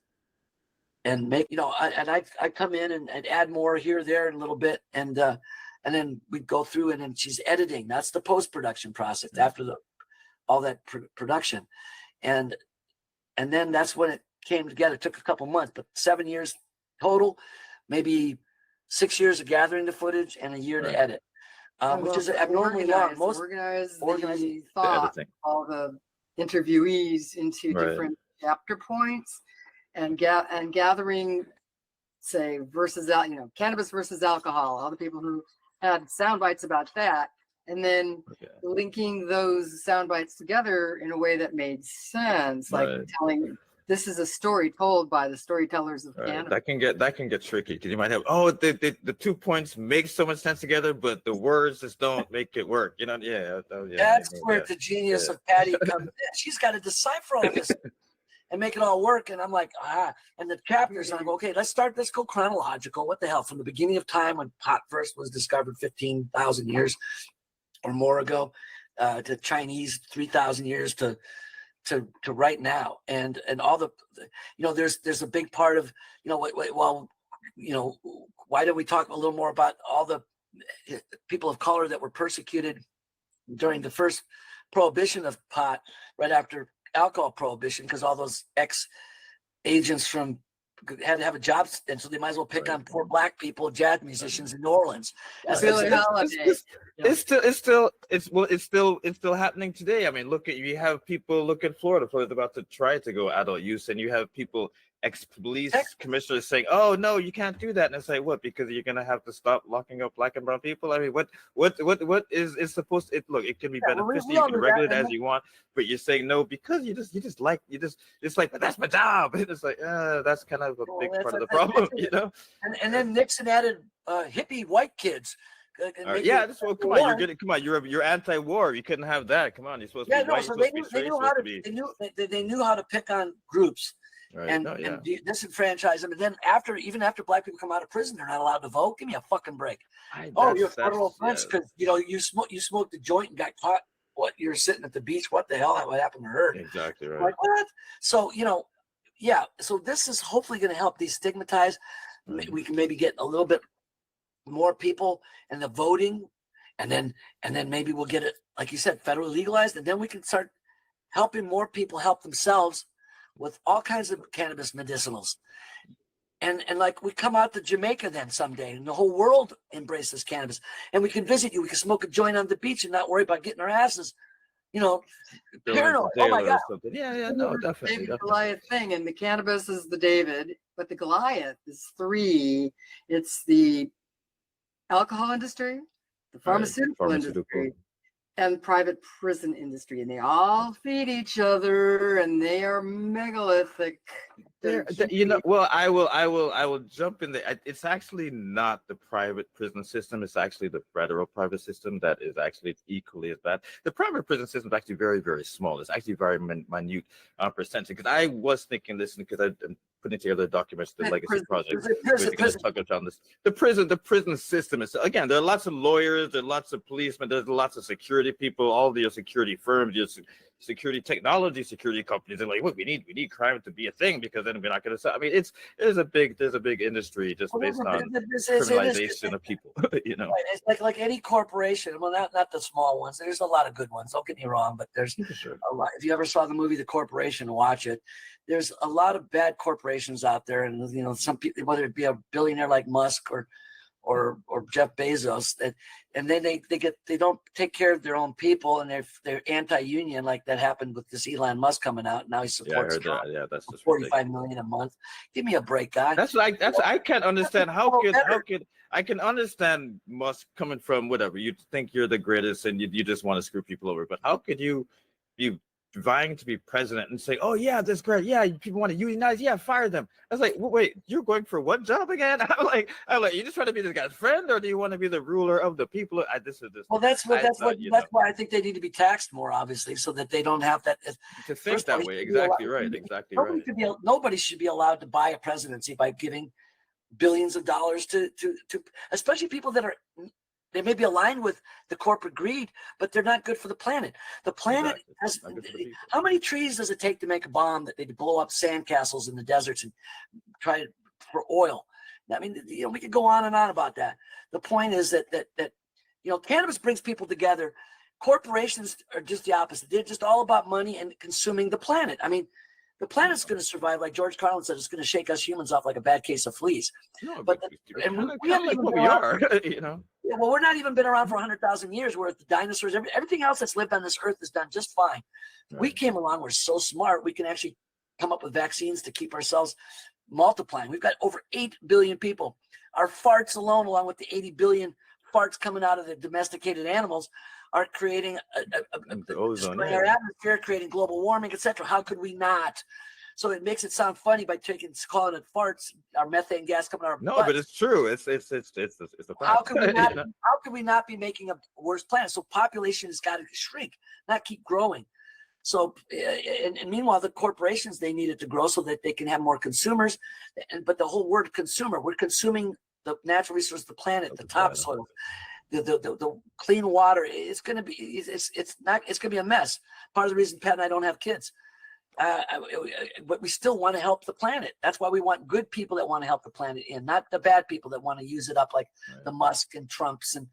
and make, and I'd come in and add more here, there, and a little bit. And then we'd go through and then she's editing. That's the post-production process after all that production. And then that's when it came together. It took a couple months, but 7 years total, maybe 6 years of gathering the footage and a year to edit, which is abnormally long. Most organize thought, all the interviewees into different chapter points, and gathering, say, versus cannabis versus alcohol, all the people who had sound bites about that, and then linking those sound bites together in a way that made sense, like telling this is a story told by the storytellers of cannabis. That can get tricky, because you might have the 2 points make so much sense together, but the words just don't make it work. That's where the genius of Patty comes in. She's got to decipher all this and make it all work. And I'm like, and the chapters, and I go, okay, let's go chronological. What the hell? From the beginning of time, when pot first was discovered 15,000 years or more ago, to Chinese 3,000 years to right now, and all the, there's a big part of, why don't we talk a little more about all the people of color that were persecuted during the first prohibition of pot, right after alcohol prohibition, because all those ex-agents from had to have a job, and so they might as well pick on poor black people, jazz musicians in New Orleans. It's still happening today. I mean, you have people, look at Florida. Florida's about to try to go adult use, and you have people, ex-police commissioners saying, "Oh no, you can't do that." And it's like, what? Because you're gonna have to stop locking up black and brown people? I mean, what is supposed to? Look, it can be beneficial. You can regulate it as you want, but you're saying no because it's like, but that's my job. It's like, that's kind of a big part of the problem, And then Nixon added hippie white kids. Come on, you're anti-war. You couldn't have that. Come on, you're supposed to be white. So they knew how to pick on groups. And disenfranchise them. And then even after black people come out of prison, they're not allowed to vote. Give me a fucking break. You're a federal offense because you smoked a joint and got caught. What, you're sitting at the beach? What the hell? What happened to her? Exactly right. Like what? So So this is hopefully going to help destigmatize. We can maybe get a little bit more people in the voting, and then maybe we'll get it, like you said, federally legalized, and then we can start helping more people help themselves with all kinds of cannabis medicinals. And like we come out to Jamaica then someday, and the whole world embraces cannabis, and we can visit you. We can smoke a joint on the beach and not worry about getting our asses, paranoid. Oh my God. No, definitely. David Goliath thing, and the cannabis is the David, but the Goliath is 3. It's the alcohol industry, the pharmaceutical industry, and private prison industry, and they all feed each other, and they are megalithic. I will jump in there. It's actually not the private prison system. It's actually the federal private system that is actually equally as bad. The private prison system is actually very, very small. It's actually very minute percentage. Because I was thinking this, because I'm putting together documents, the Legacy Project. The prison system is, again, there are lots of lawyers, there are lots of policemen, there's lots of security people, all your security firms, your security technology, security companies, and like, look, we need crime to be a thing, because then we're not going to. I mean, there's a big industry just based on criminalization of people. It's like any corporation. Well, not the small ones. There's a lot of good ones. Don't get me wrong, but there's a lot. If you ever saw the movie The Corporation, watch it. There's a lot of bad corporations out there, and some people, whether it be a billionaire like Musk or Jeff Bezos, and then they don't take care of their own people, and they're anti-union, like that happened with this Elon Musk coming out. Now he supports Trump. That's just $45 million a month. Give me a break, guy. I can't understand I can understand Musk coming from whatever, you think you're the greatest and you just want to screw people over, but how could you be vying to be president and say, "Oh yeah, that's great. Yeah, people want to unionize. Yeah, fire them." I was like, "Wait, you're going for what job again?" I'm like, you just trying to be this guy's friend, or do you want to be the ruler of the people? Well, that's why I think they need to be taxed more, obviously, so that they don't have that to think that way. Exactly right. Nobody should be allowed to buy a presidency by giving billions of dollars to especially people that are, they may be aligned with the corporate greed, but they're not good for the planet. The planet has, how many trees does it take to make a bomb that they blow up sandcastles in the deserts and try to, for oil? I mean, you know, we could go on and on about that. The point is that you know, cannabis brings people together. Corporations are just the opposite. They're just all about money and consuming the planet. I mean, the planet's going to survive, like George Carlin said. It's going to shake us humans off like a bad case of fleas. No, but we haven't like what we are, you know. Yeah, well, we're not even been around for 100,000 years. Where the dinosaurs, everything else that's lived on this earth is done just fine. Right. We came along. We're so smart. We can actually come up with vaccines to keep ourselves multiplying. We've got over 8 billion people. Our farts alone, along with the 80 billion farts coming out of the domesticated animals, are creating our atmosphere, creating global warming, etc. How could we not? So it makes it sound funny by calling it farts, our methane gas coming out of our butts. But it's true. It's a fact. How could we not? How could we not be making a worse planet? So population has got to shrink, not keep growing. So and meanwhile, the corporations, they need it to grow so that they can have more consumers. But the whole word consumer, we're consuming the natural resource of the planet, the topsoil, the clean water. It's going to be it's going to be a mess. Part of the reason Pat and I don't have kids. But we still want to help the planet. That's why we want good people that want to help the planet not the bad people that want to use it up like the Musk and Trumps, and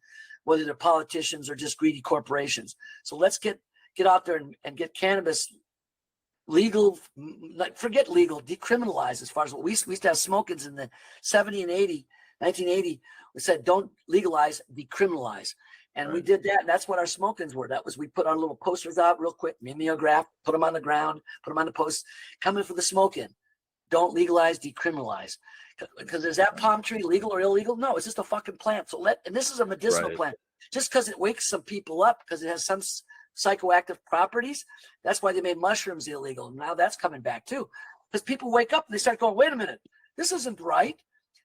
whether they're politicians or just greedy corporations. So let's get out there and get cannabis legal, like forget legal, decriminalized. As far as what we used to have smoke-ins in the 1980, we said don't legalize, decriminalize. And we did that, and that's what our smoke-ins were. That was, we put our little posters out real quick, mimeograph, put them on the ground, put them on the posts, coming for the smoke-in. Don't legalize, decriminalize. Because is that palm tree legal or illegal? No, it's just a fucking plant. So and this is a medicinal plant. Just because it wakes some people up, because it has some psychoactive properties, that's why they made mushrooms illegal. And now that's coming back too. Because people wake up and they start going, wait a minute, this isn't right.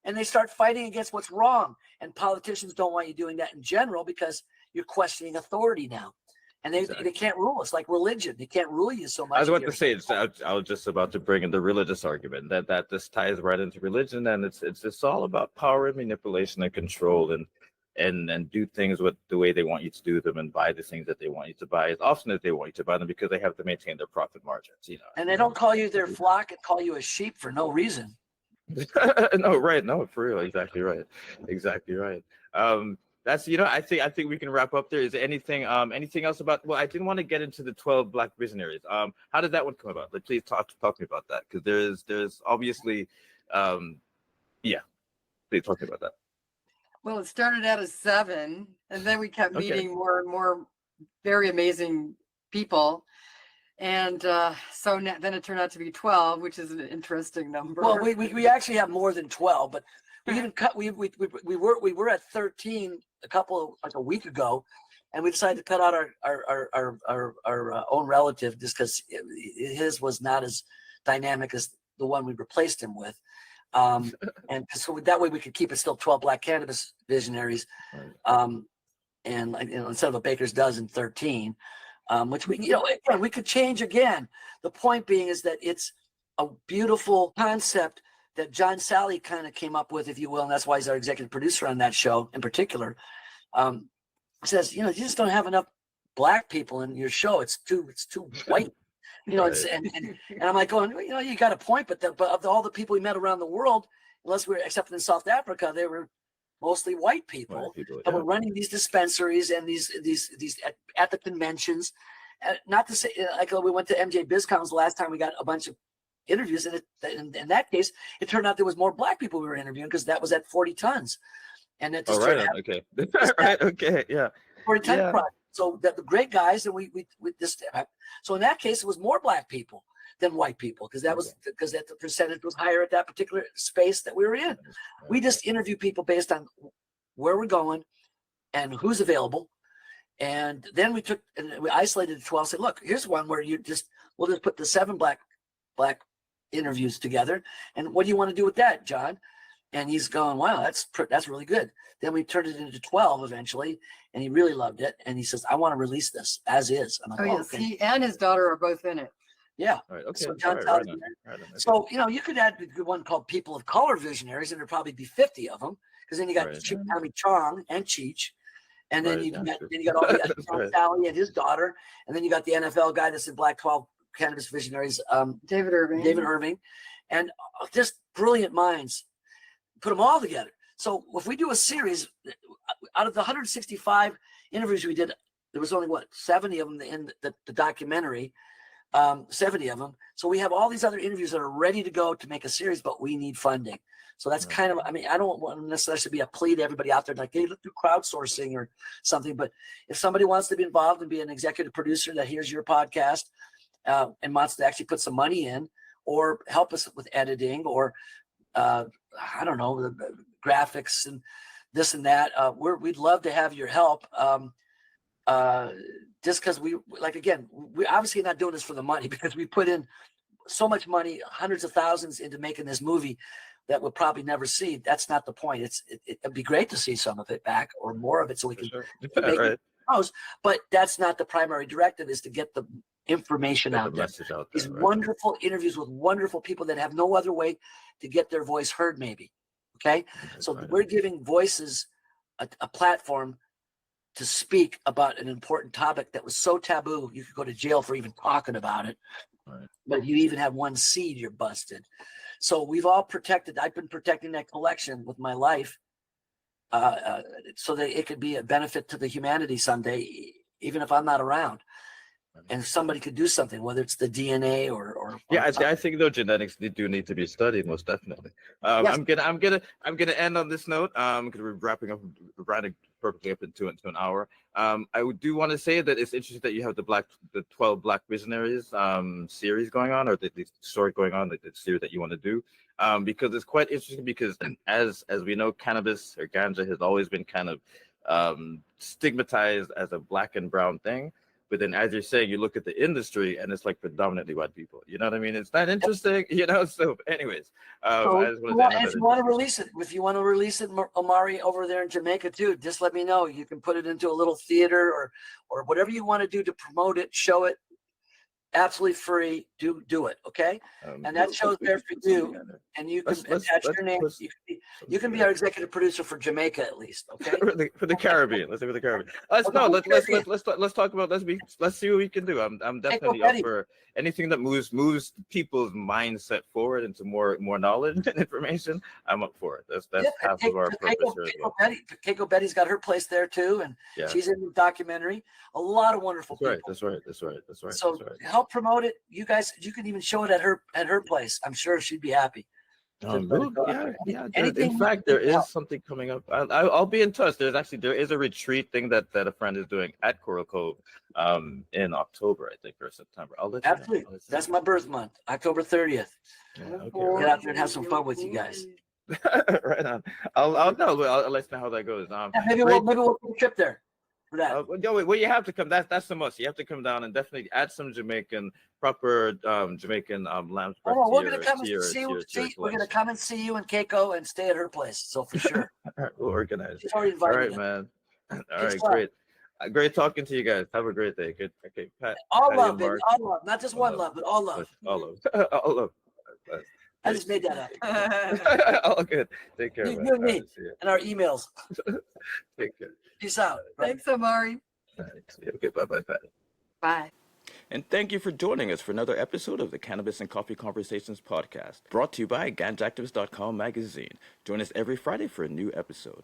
And they start fighting against what's wrong. And politicians don't want you doing that in general because you're questioning authority now. And they can't rule us like religion. They can't rule you so much. I was about to say, I was just about to bring in the religious argument that this ties right into religion. And it's all about power and manipulation and control and do things with the way they want you to do them and buy the things that they want you to buy as often as they want you to buy them, because they have to maintain their profit margins, you know. And they don't call you their flock and call you a sheep for no reason. No, for real. Exactly right. That's, you know, I think we can wrap up there. Is there anything else about, well, I didn't want to get into the 12 Black visionaries. How did that one come about? Like, please talk to me about that, because there's obviously please talk to me about that. Well, it started out as 7, and then we kept meeting more and more very amazing people. And so then it turned out to be 12, which is an interesting number. Well, we actually have more than 12, but we even cut. We were at 13 a week ago, and we decided to cut out our own relative just because his was not as dynamic as the one we replaced him with. And so that way we could keep it still 12 Black cannabis visionaries, and instead of a baker's dozen, 13. Which again, we could change again. The point being is that it's a beautiful concept that John Sally kind of came up with, if you will, and that's why he's our executive producer on that show in particular. Says, you just don't have enough Black people in your show. It's too white. And I'm like going, you got a point, but of all the people we met around the world, except in South Africa, they were mostly white people that were running these dispensaries and these at the conventions. Not to say, like we went to MJ BizCon's the last time, we got a bunch of interviews, and in that case, it turned out there was more Black people we were interviewing because that was at 40 tons. And it just 40 ton project. So the great guys, and we just, so in that case, it was more Black people than white people, because that the percentage was higher at that particular space that we were in. We just interview people based on where we're going and who's available. And then we isolated the 12, said, look, here's one where we'll just put the 7 black interviews together. And what do you want to do with that, John? And he's going, wow, that's really good. Then we turned it into 12 eventually, and he really loved it. And he says, I want to release this as is. I'm like, yes, okay. He and his daughter are both in it. Yeah. All right. Okay. So All John right. Townsend. Right on. Right on. Okay. So, you could add one called People of Color Visionaries, and there'd probably be 50 of them. Because then you got Right. Tommy Chong and Cheech. And then Right. you got all the That's right. Sally and his daughter. And then you got the NFL guy that's in Black 12 Cannabis Visionaries, David Irving. And just brilliant minds. Put them all together. So if we do a series, out of the 165 interviews we did, there was only 70 of them in the documentary, 70 of them. So we have all these other interviews that are ready to go to make a series, but we need funding. So that's kind of, I don't want necessarily to be a plea to everybody out there like, hey, look, do crowdsourcing or something. But if somebody wants to be involved and be an executive producer that hears your podcast and wants to actually put some money in or help us with editing or I don't know, the graphics and this and that. We'd love to have your help. Just because we're obviously not doing this for the money because we put in so much money, hundreds of thousands into making this movie that we'll probably never see. That's not the point. It'd be great to see some of it back or more of it so we can make it house. But that's not the primary directive, is to get the information out there. These wonderful interviews with wonderful people that have no other way to get their voice heard, maybe. Okay. So we're giving voices a platform to speak about an important topic that was so taboo you could go to jail for even talking about it. Right. But if you even have one seed, you're busted. So we've all protected. I've been protecting that collection with my life, so that it could be a benefit to the humanity someday, even if I'm not around. And if somebody could do something, whether it's the DNA or I think though genetics do need to be studied, most definitely. Yes. I'm gonna end on this note. Because we're wrapping perfectly up into an hour. I do want to say that it's interesting that you have the 12 Black Visionaries series going on, or the story going on, the series that you want to do. Because it's quite interesting because as we know, cannabis or ganja has always been kind of stigmatized as a Black and brown thing. But then, as you're saying, you look at the industry, and it's like predominantly white people. You know what I mean? It's not interesting, So, anyways, if you want to release it, Omari, over there in Jamaica too, just let me know. You can put it into a little theater or whatever you want to do to promote it, show it, absolutely free. Do it, okay? And that show's there for you, and you can attach your name. You can be our executive producer for Jamaica at least, okay? for the Caribbean. Let's say for the Caribbean. Let's talk about. Let's see what we can do. I'm definitely up for anything that moves people's mindset forward into more knowledge and information. I'm up for it. That's half of our purpose here. Keiko Betty's got her place there too, and she's in the documentary. A lot of wonderful people. That's right. So help promote it. You guys, you can even show it at her place. I'm sure she'd be happy. In fact, there is something coming up. I'll be in touch. There is a retreat thing that a friend is doing at Coral Cove in October, I think, or September. I'll let you know. That's my birth month, October 30th. Get out there and have some fun with you guys. Right on. I'll let you know how that goes. Maybe we'll take a trip there. You have to come. That's the most. You have to come down and definitely add some proper Jamaican lamb. We're gonna come and see you. We're gonna come and see you and Keiko and stay at her place. So for sure. We'll organize. She's already invited. All right, man. All right, great. Great talking to you guys. Have a great day. Good. Okay, Pat. All love, baby. All love. Not just one love, but all love. All love. All love. I just made that up. All good. Take care. You and me and our emails. Take care. Peace out. Thanks, Omari. Thanks. Okay, bye-bye, Pat. Bye. And thank you for joining us for another episode of the Cannabis and Coffee Conversations podcast, brought to you by ganjaactivist.com magazine. Join us every Friday for a new episode.